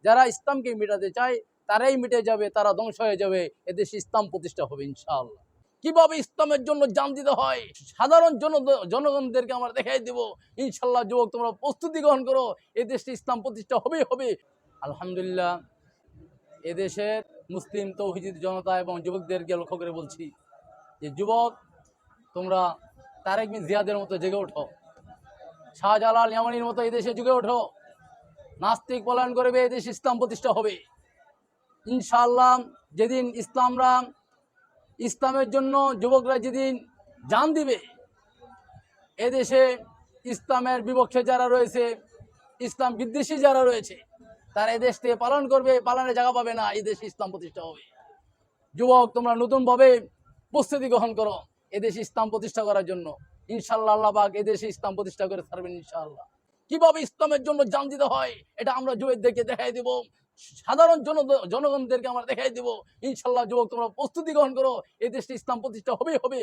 যারা ইসলামকে মিটাতে চায় তারাই মিটে যাবে, তারা ধ্বংস হয়ে যাবে, এদেশে ইসলাম প্রতিষ্ঠা হবে ইনশাআল্লাহ। কিভাবে ইসলামের জন্য জান দিতে হয় সাধারণ জনগণদেরকে আমরা দেখাই দেব ইনশাআল্লাহ। যুবক তোমরা প্রস্তুতি গ্রহণ করো, এদেশে ইসলাম প্রতিষ্ঠা হবেই হবে। আলহামদুলিল্লাহ, এদেশের মুসলিম তৌহিদি জনতা এবং যুবকদেরকে লক্ষ্য করে বলছি যে যুবক, তোমরা তারেক বিন জিয়াদের মতো জেগে ওঠো, শাহজালাল ইয়ামানির মতো এদেশে জেগে ওঠো। নাস্তিক পলায়ন করবে, এদেশে ইসলাম প্রতিষ্ঠা হবে ইনশাআল্লাহ। যেদিন ইসলামের জন্য যুবকরা যেদিন জান দিবে, এদেশে ইসলামের বিপক্ষে যারা রয়েছে, ইসলাম বিদ্বেষী যারা রয়েছে, তারা এদেশ থেকে পালন করবে, পালনের জায়গা পাবে না, এদেশে ইসলাম প্রতিষ্ঠা হবে। যুবক তোমরা নতুনভাবে প্রস্তুতি গ্রহণ করো এদেশে ইসলাম প্রতিষ্ঠা করার জন্য ইনশাআল্লাহ। আল্লাহ পাক এদেশে ইসলাম প্রতিষ্ঠা করে ছাড়বেন ইনশাআল্লাহ। কিভাবে ইসলামের জন্য জান দিতে হয় এটা আমরা যুবকদেরকে দেখাই দেব, সাধারণ জনগণদেরকে আমরা দেখাই দেব ইনশাআল্লাহ। যুবক তোমরা প্রস্তুতি গ্রহণ করো, এদেশে ইসলাম প্রতিষ্ঠা হবেই হবে।